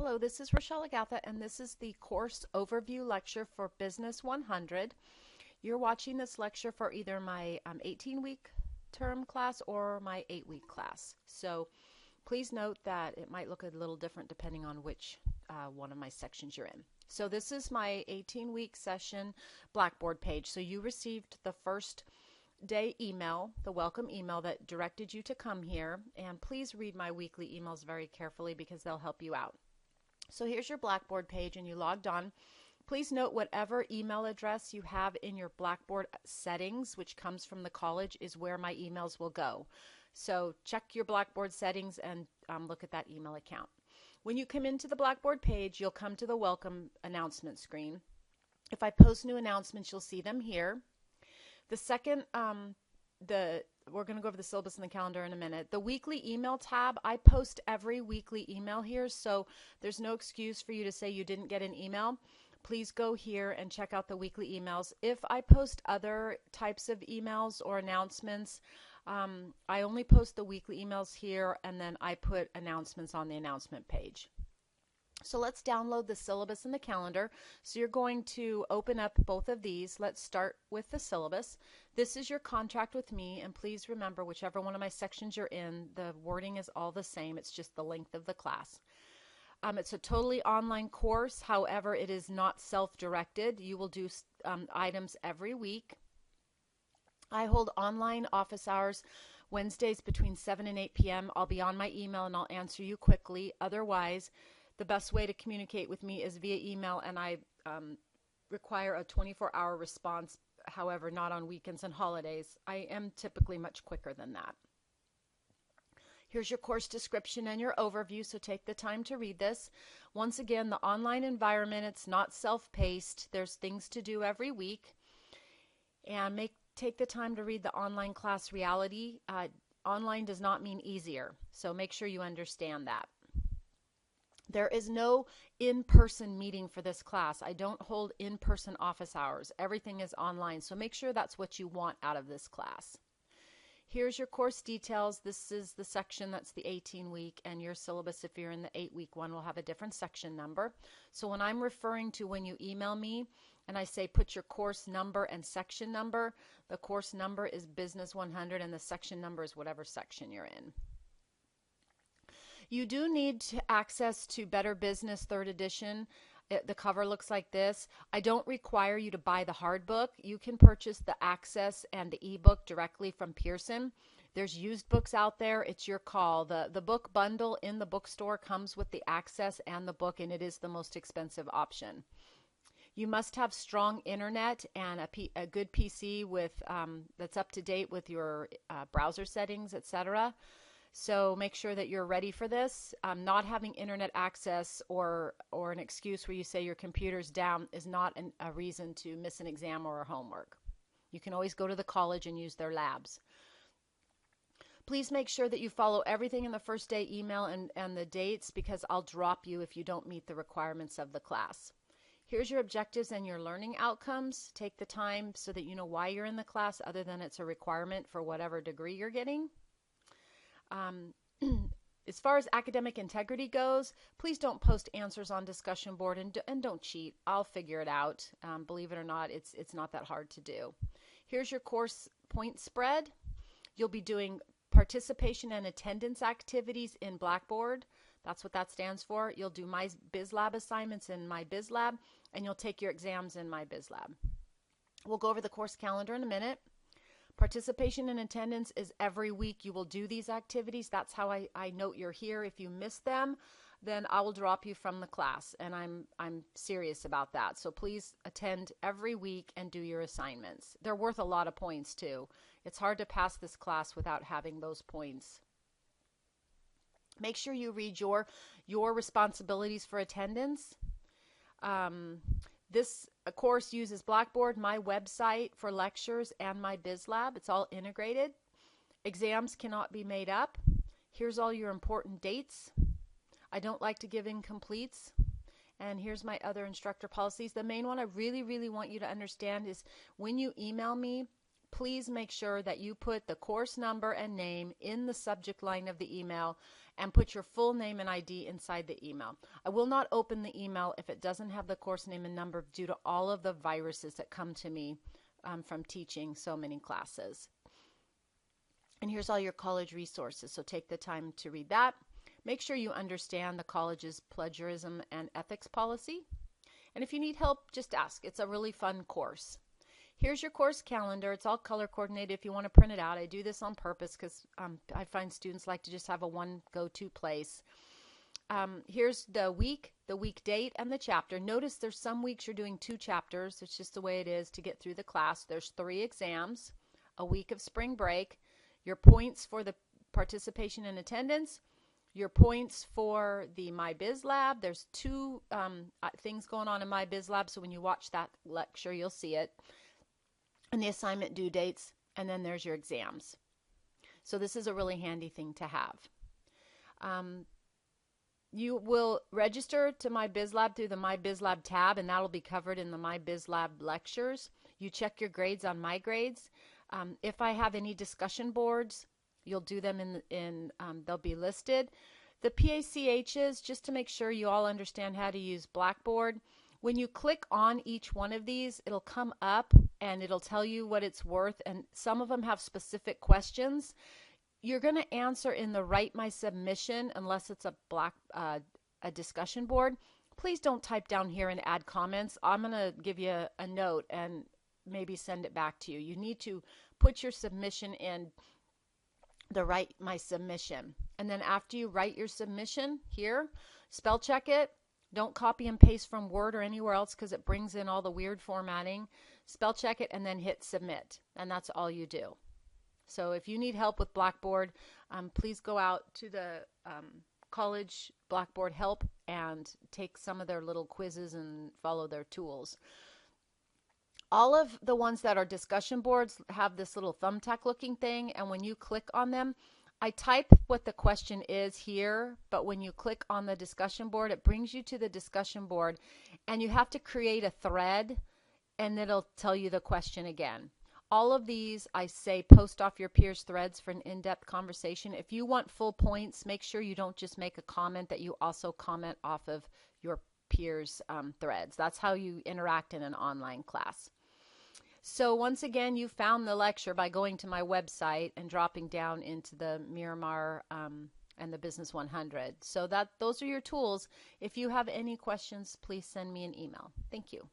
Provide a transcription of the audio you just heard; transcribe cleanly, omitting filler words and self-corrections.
Hello, this is Rochelle Agatha, and this is the course overview lecture for Business 100. You're watching this lecture for either my 18-week term class or my 8-week class. So please note that it might look a little different depending on which one of my sections you're in. So this is my 18-week session Blackboard page. So you received the first day email, the welcome email that directed you to come here, and please read my weekly emails very carefully because they'll help you out. So here's your Blackboard page and you logged on. Please note whatever email address you have in your Blackboard settings, which comes from the college, is where my emails will go. So check your Blackboard settings and look at that email account. When you come into the Blackboard page, you'll come to the welcome announcement screen. If I post new announcements, you'll see them here. The second, we're going to go over the syllabus and the calendar in a minute. The weekly email tab, I post every weekly email here, so there's no excuse for you to say you didn't get an email. Please go here and check out the weekly emails. If I post other types of emails or announcements, I only post the weekly emails here, and then I put announcements on the announcement page. So let's download the syllabus and the calendar. So you're going to open up both of these. Let's start with the syllabus. This is your contract with me, and please remember whichever one of my sections you're in, the wording is all the same. It's just the length of the class. It's a totally online course. However, it is not self-directed. You will do items every week. I hold online office hours Wednesdays between 7 and 8 p.m. I'll be on my email and I'll answer you quickly. Otherwise, the best way to communicate with me is via email, and I require a 24-hour response, however, not on weekends and holidays. I am typically much quicker than that. Here's your course description and your overview, so take the time to read this. Once again, the online environment, it's not self-paced. There's things to do every week. And take the time to read the online class reality. Online does not mean easier, so make sure you understand that. There is no in-person meeting for this class. I don't hold in-person office hours. Everything is online, so make sure that's what you want out of this class. Here's your course details. This is the section that's the 18-week, and your syllabus, if you're in the 8-week one, will have a different section number. So when I'm referring to when you email me and I say put your course number and section number, the course number is Business 100 and the section number is whatever section you're in. You do need access to Better Business 3rd edition. The cover looks like this. I don't require you to buy the hard book. You can purchase the Access and the ebook directly from Pearson. There's used books out there. It's your call. The book bundle in the bookstore comes with the Access and the book, and it is the most expensive option. You must have strong internet and a good PC with that's up to date with your browser settings, etc. So make sure that you're ready for this. Not having internet access or an excuse where you say your computer's down is not a reason to miss an exam or homework. You can always go to the college and use their labs. Please make sure that you follow everything in the first day email and the dates, because I'll drop you if you don't meet the requirements of the class. Here's your objectives and your learning outcomes. Take the time so that you know why you're in the class, other than it's a requirement for whatever degree you're getting. As far as academic integrity goes, please don't post answers on discussion board and don't cheat. I'll figure it out. Believe it or not, it's not that hard to do. Here's your course point spread. You'll be doing participation and attendance activities in Blackboard. That's what that stands for. You'll do my BizLab assignments in my BizLab, and you'll take your exams in my BizLab. We'll go over the course calendar in a minute. Participation and attendance is every week you will do these activities. That's how I note you're here. If you miss them, then I will drop you from the class, and I'm serious about that. So please attend every week and do your assignments. They're worth a lot of points too. It's hard to pass this class without having those points. Make sure you read your responsibilities for attendance. This course uses Blackboard, my website for lectures, and my BizLab. It's all integrated. Exams cannot be made up. Here's all your important dates. I don't like to give incompletes. And here's my other instructor policies. The main one I really, really want you to understand is when you email me, please make sure that you put the course number and name in the subject line of the email and put your full name and ID inside the email. I will not open the email if it doesn't have the course name and number due to all of the viruses that come to me from teaching so many classes. And here's all your college resources, so take the time to read that. Make sure you understand the college's plagiarism and ethics policy. And if you need help, just ask. It's a really fun course. Here's your course calendar. It's all color coordinated if you want to print it out. I do this on purpose because I find students like to just have a one go-to place. Here's the week date, and the chapter. Notice there's some weeks you're doing 2 chapters. It's just the way it is to get through the class. There's 3 exams, a week of spring break, your points for the participation and attendance, your points for the My Biz Lab. There's 2 things going on in My Biz Lab, so when you watch that lecture, you'll see it. And the assignment due dates, and then there's your exams. So this is a really handy thing to have. You will register to My Biz Lab through the My Biz Lab tab, and that'll be covered in the My Biz Lab lectures. You check your grades on My Grades. If I have any discussion boards, you'll do them they'll be listed. The PACHs, just to make sure you all understand how to use Blackboard. When you click on each one of these, it'll come up and it'll tell you what it's worth, and some of them have specific questions. You're going to answer in the Write My Submission unless it's a discussion board. Please don't type down here and add comments. I'm going to give you a note and maybe send it back to you. You need to put your submission in the Write My Submission. And then after you write your submission here, spell check it. Don't copy and paste from Word or anywhere else because it brings in all the weird formatting. Spell check it and then hit submit. And that's all you do. So if you need help with Blackboard, please go out to the college Blackboard help and take some of their little quizzes and follow their tools. All of the ones that are discussion boards have this little thumbtack looking thing, and when you click on them, I type what the question is here, but when you click on the discussion board, it brings you to the discussion board, and you have to create a thread, and it'll tell you the question again. All of these, I say, post off your peers' threads for an in-depth conversation. If you want full points, make sure you don't just make a comment, that you also comment off of your peers' threads. That's how you interact in an online class. So once again, you found the lecture by going to my website and dropping down into the Miramar and the Business 100. So those are your tools. If you have any questions, please send me an email. Thank you.